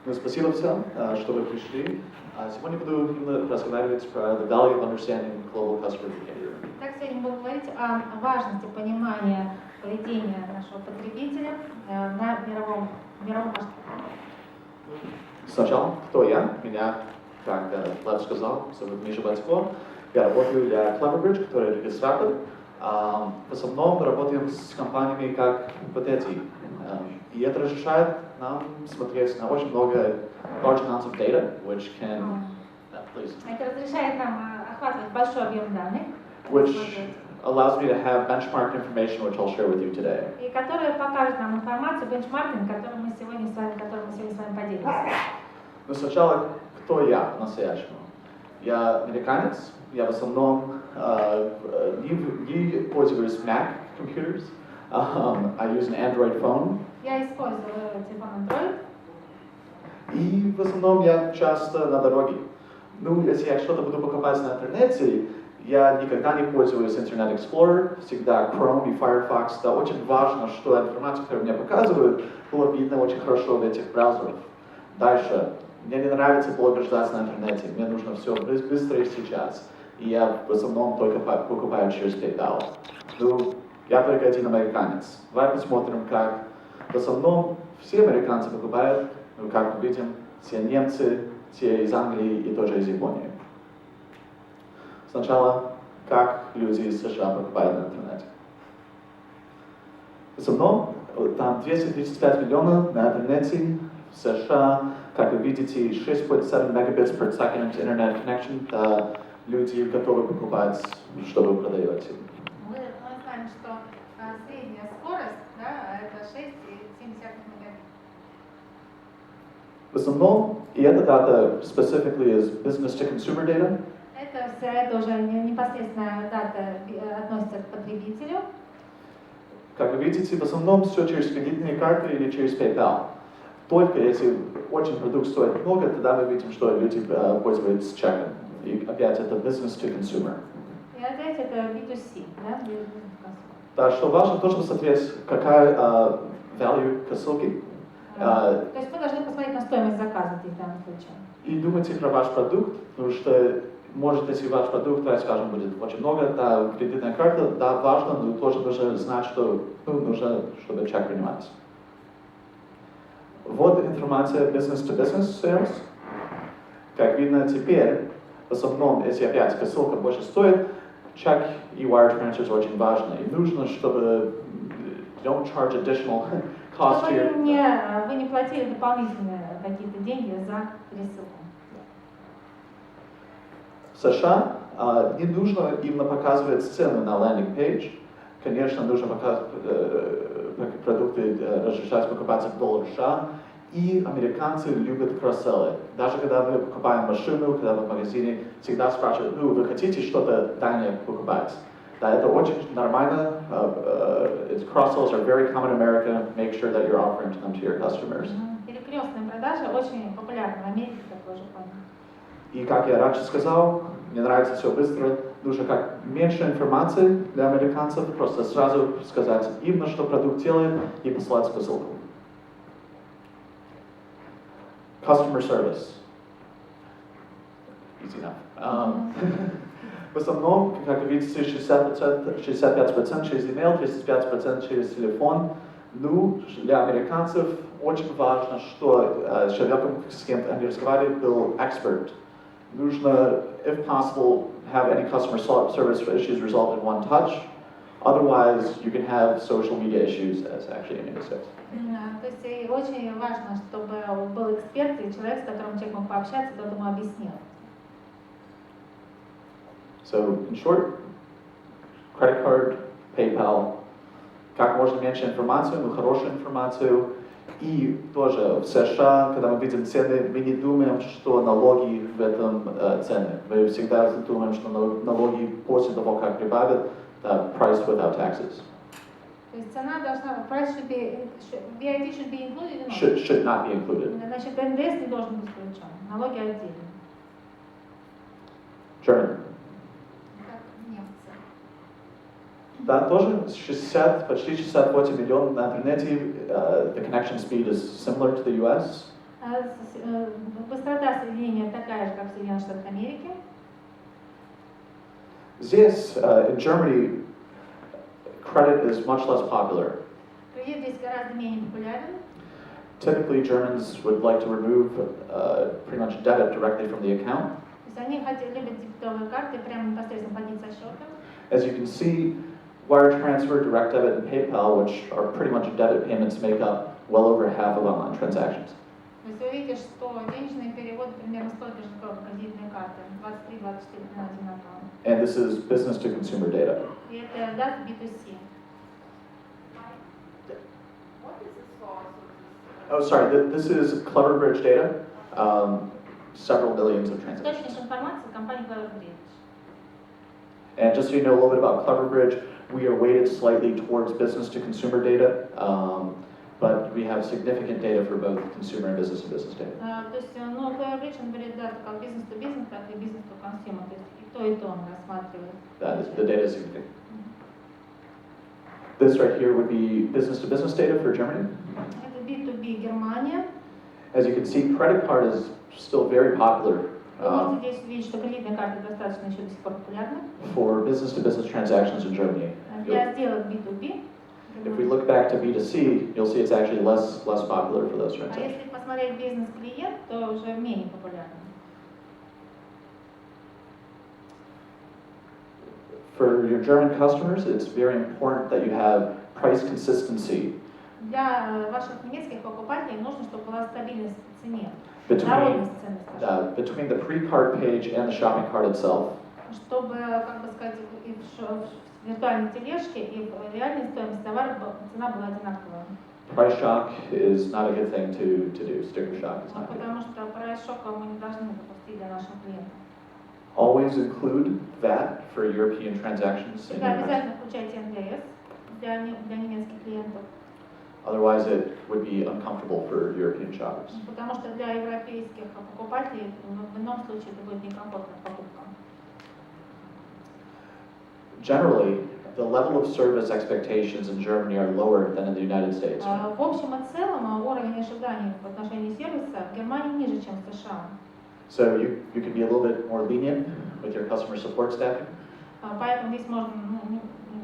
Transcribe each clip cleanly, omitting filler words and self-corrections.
Ну, спасибо всем, что вы пришли. Сегодня буду именно разговаривать про the value of understanding global customer behavior. Так, сегодня будем говорить о важности понимания поведения нашего потребителя на мировом масштабе. Сначала, кто я? Меня, как Влад сказал, зовут Батко. Я работаю для Sleverbridge, который регистратор. В основном работаем с компаниями, как вот эти. И это разрешает нам смотреть на очень много large amounts of data, which can, please. Это разрешает нам охватывать большой объем данных, Which allows me to have benchmark information, which I'll share with you today. и которые покажут нам информацию, бенчмаркинг, которым мы сегодня с вами поделимся. Но сначала, кто я по-настоящему? Я американец, я в основном не пользуюсь Mac computers. I use an Android phone. Я использую телефон Android. И в основном я часто на дороге. Ну, если я что-то буду покупать на интернете, я никогда не пользуюсь Internet Explorer, всегда Chrome и Firefox. Да, очень важно, что информация, которую мне показывают, было видно очень хорошо в этих браузерах. Дальше. Мне не нравится долго ждать на интернете, мне нужно все быстро и сейчас. И я в основном только покупаю через PayPal. Ну, я только один американец. Давай посмотрим, как в основном все американцы покупают, ну, как мы видим, все немцы, те из Англии и тоже из Японии. Сначала, как люди из США покупают на интернете. В основном, там 235 миллионов на интернете в США, как вы видите, 6.7 megabits per second internet connection, да, люди готовы покупать, чтобы продавать. Мы знаем, что средняя скорость, да, это 6,7 мегабит. В основном, и эта дата specifically is business to consumer data. Это уже непосредственно дата относится к потребителю. Как вы видите, в основном все через кредитные карты или через PayPal. Только если очень продукт стоит много, тогда мы видим, что люди пользуются чеком. И опять это business to consumer. И опять это B2C, да? Да, что важно тоже посмотреть, какая value косылки. То есть мы должны посмотреть на стоимость заказа в данном случае. И думайте про ваш продукт, потому что, может, если ваш продукт, давай скажем, будет очень много, да, кредитная карта, да, важно, но тоже нужно знать, что нужно, чтобы чек принимать. Вот информация business to business sales. Как видно теперь, в основном, если опять косылка больше стоит, чек и wire transfers очень важны. И нужно, чтобы don't charge additional cost here. Чтобы вы не платили дополнительные какие-то деньги за пересылку. В США не нужно именно показывать цену на landing page. Конечно, нужно показывать продукты, разрешать покупаться в доллар США. И американцы любят кросселлы. Даже когда мы покупаем машину, когда мы в магазине, всегда спрашивают, ну, вы хотите что-то дальнее покупать? Да, это очень нормально. Cross-sells are very common in America. Make sure that you're offering them to your customers. Перекрестные продажи очень популярны в Америке, как вы уже поняли. И как я раньше сказал, мне нравится все быстро. Нужно как меньше информации для американцев, просто сразу сказать им, что продукт делает, и послать посылку. Customer service. Easy enough. В основном, как вы видите, 65% через email, 35% через телефон. Ну, для американцев очень важно, что человеком, с кем они разговаривают, был эксперт. Нужно, if possible, have any customer service issues resolved in one touch. Otherwise, you can have social media issues, as actually Amy said. То есть очень важно, чтобы был эксперт и человек, с которым человек мог пообщаться, тот ему объяснил. So, in short, credit card, PayPal, как можно меньше информации, но хорошую информацию. И тоже в США, когда мы видим цены, мы не думаем, что налоги в этом цены. Мы всегда думаем, что налоги после того, как прибавят, price without taxes. То есть цена должна, price should be, VAT should be included? Should not be included. Значит, НДС не должен быть включен, налоги отдельно. German. Как немцы. Да, тоже почти 68 миллионов на интернете. The connection speed is similar to the US. Быстрота соединения такая же, как в Соединенных Штатах Америки. Здесь, in Germany, credit is much less popular. Кредит здесь гораздо менее популярен. Typically, Germans would like to remove pretty much debit directly from the account. То есть они любят дебетовые карты прямо непосредственно платить со счета. As you can see, wire transfer, direct debit, and PayPal, which are pretty much debit payments, make up well over half of online transactions. То есть вы видите, что денежные переводы примерно столько же, как кредитные карты, 23-24 одинаково. And this is business to consumer data. И это дата B2C. What is the source of this? Oh, sorry, this is Cleverbridge data, several millions of transactions. Источник информации компании Сleverbridge. And just so you know a little bit about Cleverbridge, we are weighted slightly towards business to consumer data, but we have significant data for both consumer and business data. То есть, ну, Sleverbridge, он берет дату как бизнес-то-бизнес, так и бизнес-то-консюмер, то есть и то он рассматривает. The data is significant. This right here would be business to business data for Germany. Это B2B Германия. As you can see, credit card is still very popular. Вы можете здесь увидеть, что кредитные карты достаточно еще до сих пор популярны. For business to business transactions in Germany. Для сделок B2B. If we look back to B2C, you'll see it's actually less popular for those А transactions. если посмотреть бизнес-клиент, то уже менее популярны. For your German customers, it's very important that you have price consistency Для ваших немецких покупателей нужно, чтобы была стабильность в цене, between, народность цены, скажем. between the pre-card page and the shopping cart itself. Чтобы, как бы сказать, и в виртуальной тележке, и в реальной стоимости товара цена была одинаковая. Price shock is not a good thing to do. Sticker shock is not good. Потому что прайс-шока мы не должны допустить для наших клиентов. Always include that for European transactions. in Всегда your price. обязательно включайте НДС для немецких клиентов. Otherwise, it would be uncomfortable for European shoppers. Потому что для европейских покупателей в ином случае это будет некомфортная покупка. Generally, the level of service expectations in Germany are lower than in the United States. В общем и целом уровень ожиданий в отношении сервиса в Германии ниже, чем в США. So you can be a little bit more lenient with your customer support staffing. Поэтому здесь можно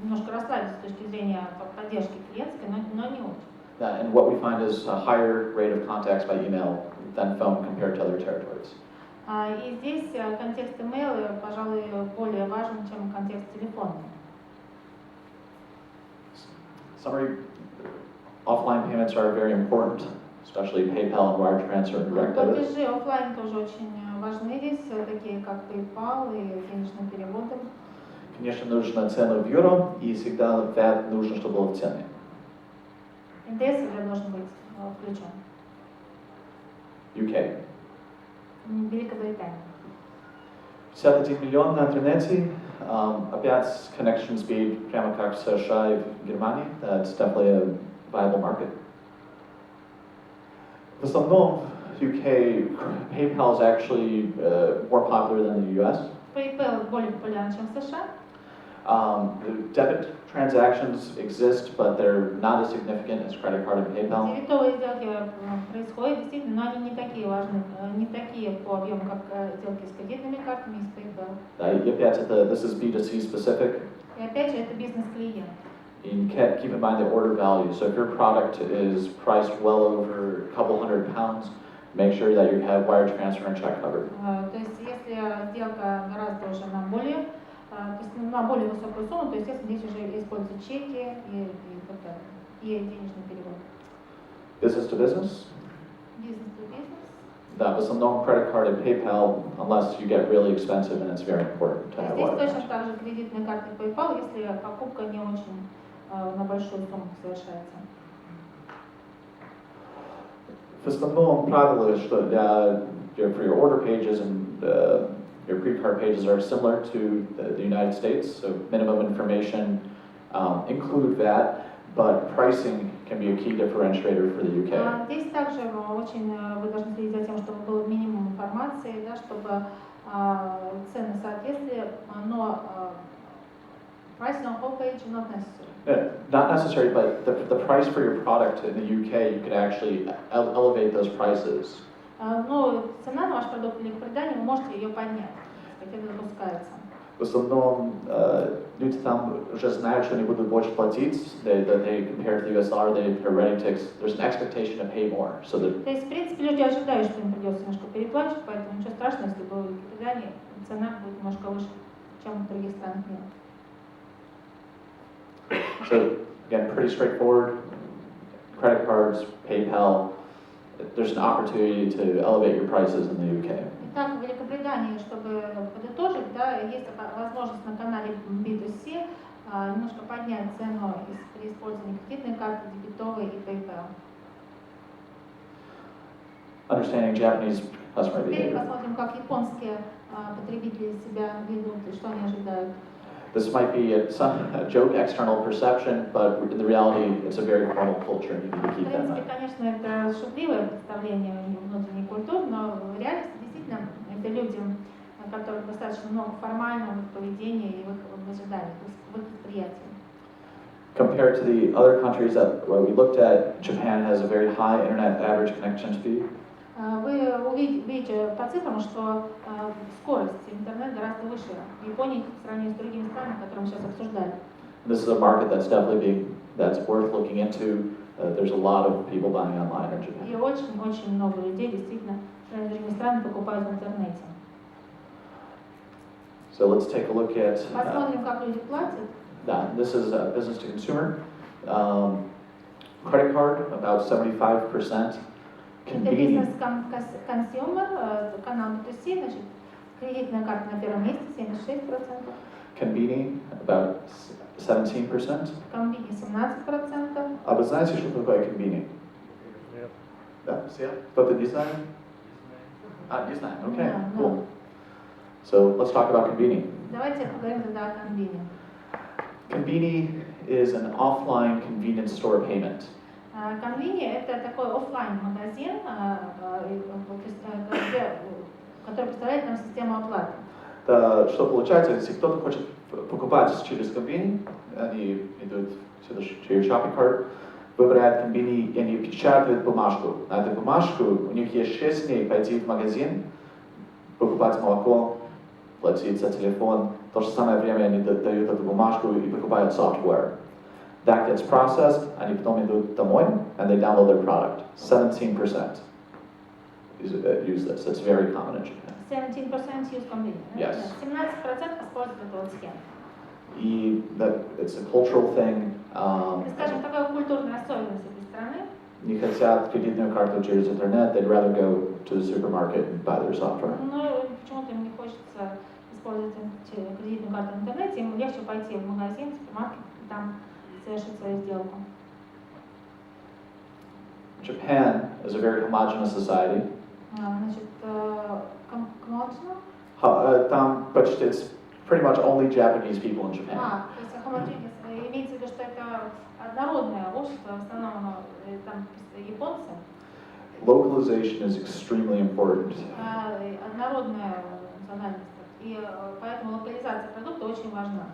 немножко расслабиться с точки зрения поддержки клиентской, но не очень. And what we find is a higher rate of contacts by email than phone compared to other territories. И здесь контекст email, пожалуй, более важен, чем контекст телефона. Summary, offline payments are very important, especially PayPal and wire transfer and direct debit. Платежи офлайн тоже очень важны здесь, такие как PayPal и денежные переводы. Конечно, нужно цену в евро, и всегда VAT нужно, чтобы было в цене. НДС всегда должен быть включен. UK. Великобритания. 51 миллион на интернете. Опять connection speed прямо как в США и в Германии. That's definitely a viable market. В основном UK, PayPal is actually more popular than the US. PayPal более популярен, чем в США. The debit transactions exist, but they're not as significant as credit card and PayPal. Дебетовые сделки происходят действительно, но они не такие важны, не такие по объему, как сделки с кредитными картами и с PayPal. И опять это, this is B2C specific. И опять же, это бизнес-клиент. And keep in mind the order value. So if your product is priced well over a couple £100, make sure that you have wire transfer and check covered. То есть, если сделка гораздо уже на более, то есть на более высокую сумму, то естественно здесь уже используют чеки и денежный перевод. Business to business. Бизнес-то-бизнес. Да, в основном credit card and PayPal, unless you get really expensive, and it's very important to have Здесь wire точно transfer. так же кредитные карты PayPal, если покупка не очень на большую сумму совершается. В основном правило, что for your order pages and your pre-card pages are similar to the United States, so minimum information include that, but pricing can be a key differentiator for the UK. Здесь также очень вы должны следить за тем, чтобы был минимум информации, да, чтобы цены соответствовали, но Pricing on homepage not necessary. Not necessary, but the price for your product in the UK, you could actually elevate those prices. Но цена на ваш продукт в Великобритании, вы можете ее поднять, как это допускается. В основном люди там уже знают, что они будут больше платить. They compare to the US dollar, they're ready to. There's an expectation to pay more. So that. То есть, в принципе, люди ожидают, что им придется немножко переплачивать, поэтому ничего страшного, если вы в Великобритании, цена будет немножко выше, чем в других странах мира. So again, pretty straightforward. Credit cards, PayPal. There's an opportunity to elevate your prices in the UK. Итак, в Великобритании, чтобы подытожить, да, есть возможность на канале B2C немножко поднять цену при использовании кредитной карты, дебетовой и PayPal. Understanding Japanese customer Теперь behavior. посмотрим, как японские потребители себя ведут и что они ожидают. This might be a joke, external perception, but in the reality, it's a very formal culture, and you need to В keep that in принципе, mind. конечно, это шутливое представление внутренней культуры, но в реальности действительно это люди, у которых достаточно много формального поведения и в их ожиданиях, в их восприятии. Compared to the other countries that we looked at, Japan has a very high internet average connection speed. Вы увидите по цифрам, что скорость интернета гораздо выше в Японии по сравнению с другими странами, которые мы сейчас обсуждали. This is a market that's definitely that's worth looking into. There's a lot of people buying online in И Japan. очень много людей действительно в сравнении с другими странами покупают в интернете. So let's take a look at. Посмотрим, как люди платят. This is business to consumer. Credit card, about 75%. Это бизнес-консюмер, канал B2C, значит, кредитная карта на первом месте, 76%. Conveni, about 17%. Компания 17%. А вы знаете, что такое conveni? Нет. Да, все? Кто-то не знает? Не знаю. Okay, Да, cool. So let's talk about conveni. Давайте поговорим тогда о Компании. Conveni is an offline convenience store payment. Компания это такой офлайн магазин, который представляет нам систему оплаты. Что получается, если кто-то хочет покупать через conveni, они идут через shopping cart, выбирают conveni, и они печатают бумажку. На эту бумажку у них есть 6 дней пойти в магазин, покупать молоко, платить за телефон. В то же самое время они дают эту бумажку и покупают software. That gets processed, они потом идут домой, and they download their product. 17% use this. It's very common in Japan. 17% use Компании. Yes. 17% используют эту вот схему. И it's a cultural thing. Это, скажем, такая культурная особенность этой страны. Не хотят кредитную карту через интернет, they'd rather go to the supermarket and buy their software. Но почему-то им не хочется использовать кредитную карту в интернете, им легче пойти в магазин, в супермаркет, и там совершить свою сделку. Japan is a very homogeneous society. Значит, Там почти it's pretty much only Japanese people in Japan. то есть homogeneous, имеется в виду, что это однородное общество, в основном оно, там японцы. Localization is extremely important. Однородная национальность. И поэтому локализация продукта очень важна.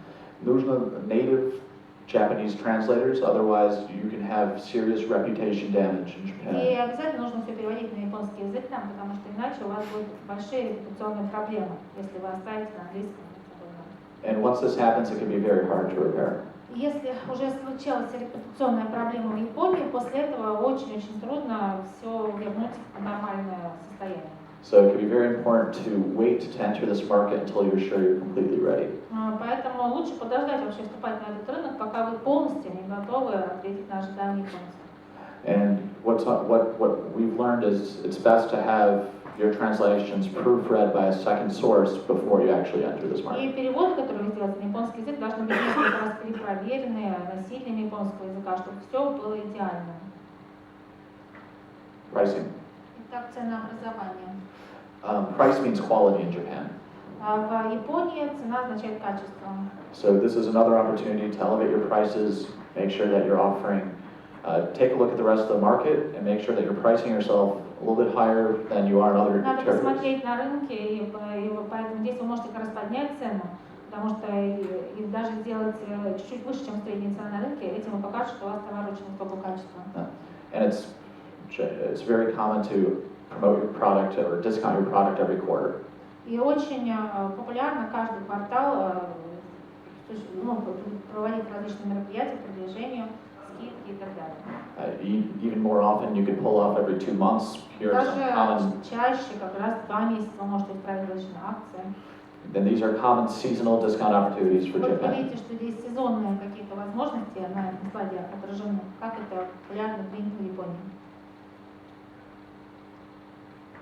Нужно native Japanese translators, otherwise you can have serious reputation damage in И Japan. обязательно нужно все переводить на японский язык там, потому что иначе у вас будут большие репутационные проблемы, если вы оставите на английском. And once this happens, it can be very hard to repair. Если уже случилась репутационная проблема в Японии, после этого очень-очень трудно все вернуть в нормальное состояние. So it can be very important to wait to enter this market until you're sure you're completely ready. Поэтому лучше подождать вообще вступать на этот рынок, пока вы полностью не готовы ответить на ожидания японцев. And what we've learned is it's best to have your translations proofread by a second source before you actually enter this И market. перевод, который вы сделаете на японский язык, должны быть несколько раз перепроверены носителями японского языка, чтобы все было идеально. Pricing. Итак, ценообразование. Price means quality in Japan. В Японии цена означает качество. So this is another opportunity to elevate your prices, make sure that you're offering, take a look at the rest of the market and make sure that you're pricing yourself a little bit higher than you are in other Надо territories. посмотреть на рынке, и поэтому здесь вы можете как раз поднять цену Потому что и даже сделать чуть-чуть выше, чем средние цены на рынке, этим вы покажете, что у вас товар очень высокого качества. And it's very common to promote your product or discount your product every quarter. И очень популярно каждый квартал проводить различные мероприятия, продвижения, скидки и так далее. Even more often, you could pull off every 2 months. Here are some Даже common. чаще, как раз 2 месяца, вы можете устраивать различные акции. Then these are common seasonal discount opportunities for Вот вы Japan. видите, что здесь сезонные какие-то возможности на этом слайде отражены, как это популярно принято в Японии.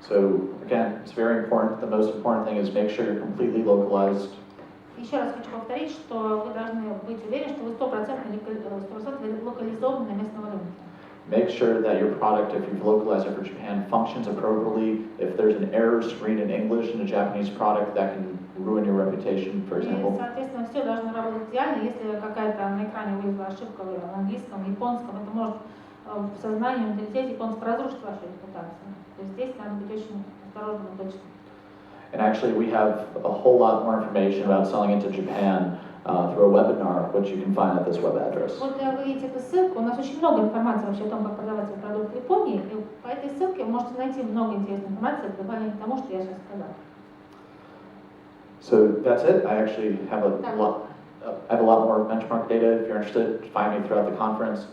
So again, it's very important. The most important thing is make sure you're completely localized. Еще раз хочу повторить, что вы должны быть уверены, что вы 100% локализованы на местном рынке. Make sure that your product, if you've localized it for Japan, functions appropriately. If there's an error screen in English in a Japanese product, that can ruin your reputation, for И, example. соответственно, все должно работать идеально. Если какая-то на экране вылезла ошибка в английском, японском, это может в сознании, в менталитете японцев разрушить вашу репутацию. То есть здесь надо быть очень осторожным и точным. And actually, we have a whole lot more information about selling into Japan through a webinar, which you can find at this web address. Вот вы видите эту ссылку. У нас очень много информации вообще о том, как продавать свой продукт в Японии. И по этой ссылке вы можете найти много интересной информации в дополнение к тому, что я сейчас сказала. So that's it. I actually have a lot more benchmark data. If you're interested, find me throughout the conference.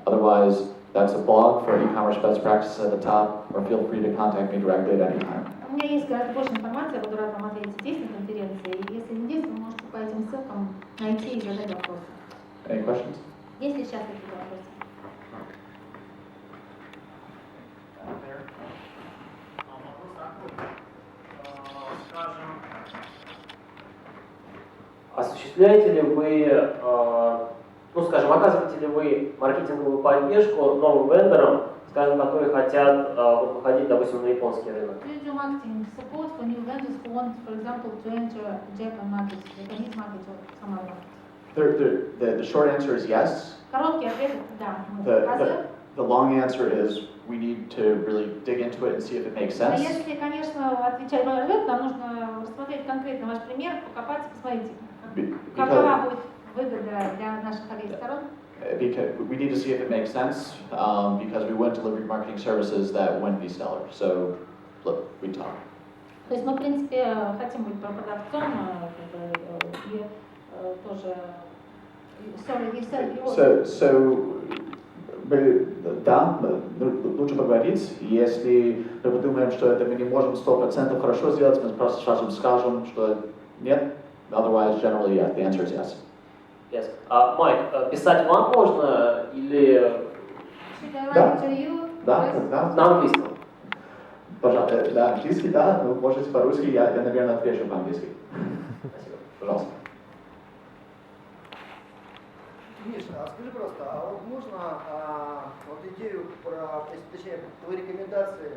Otherwise, that's a blog for e-commerce best practices at the top, or feel free to contact me directly at any time. У меня есть гораздо больше информации, я буду рад вам ответить здесь, на конференции. И если не здесь, вы можете по этим ссылкам найти и задать вопросы. Any questions? Есть ли сейчас какие-то вопросы? Осуществляете ли вы, оказываете ли вы маркетинговую поддержку новым вендорам, скажем, которые хотят выходить, допустим, на японский рынок? Do you do marketing support for new vendors who want, for example, to enter Japan market, Japanese market or some other market? The short answer is yes. Короткий ответ – да. The long answer is we need to really dig into it and see if it makes А sense. если, конечно, отвечать на ответ, нам нужно рассмотреть конкретно ваш пример, покопаться, посмотрите, какова будет выгода для наших обеих сторон. Because we need to see if it makes sense, because we wouldn't deliver marketing services that wouldn't be stellar. So, look, we talk. То есть мы, в принципе, хотим быть продавцом, и тоже... Sorry, you said you also... Да, лучше поговорить. Если мы подумаем, что это мы не можем 100% хорошо сделать, мы просто сразу скажем, что нет. Otherwise, generally, yeah, the answer is yes. Yes. Майк, писать вам можно или Да. на английском? Пожалуйста, да, английский, да, но можете по-русски, я, наверное, отвечу по-английски. Спасибо. Пожалуйста. Миша, а скажи просто, а вот можно идею точнее, твои рекомендации,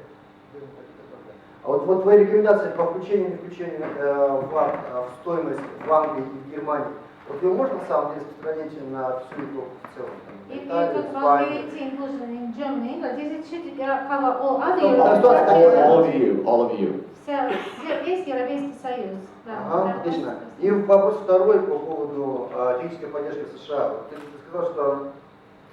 вот твои рекомендации по включению и не включению в стоимость в Англии и в Германии, вот ее можно на самом деле распространить на всю Европу в целом? If you talk about VAT inclusion in Germany, but this should cover all other European All of you. Весь Европейский Союз. Ага, отлично. И вопрос второй по поводу технической поддержки в США. Вот ты сказал, что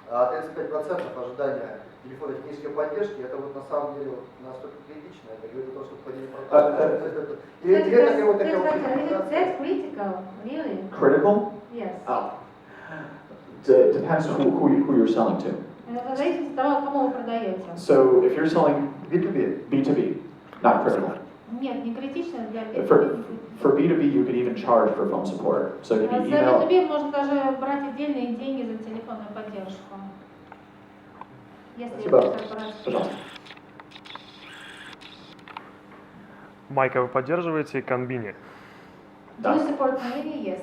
35% ожидания телефона технической поддержки, это вот на самом деле вот настолько критично, это говорит о том, что входили продажи. Или такая вот That's critical, really? Critical? Yes. Depends who you're selling to. Это зависит от того, кому вы продаете. So if you're selling B2B, not critical. Нет, не критично для For B2B, you could even charge for phone support. So it could be За email. B2B можно даже брать отдельные деньги за телефонную поддержку. Если это корпорация. Пожалуйста. Майка, вы поддерживаете Компанию? Do you support Company? Yes.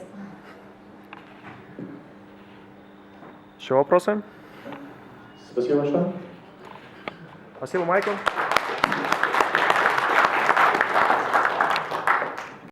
Еще вопросы? Спасибо большое. Спасибо, Майкл.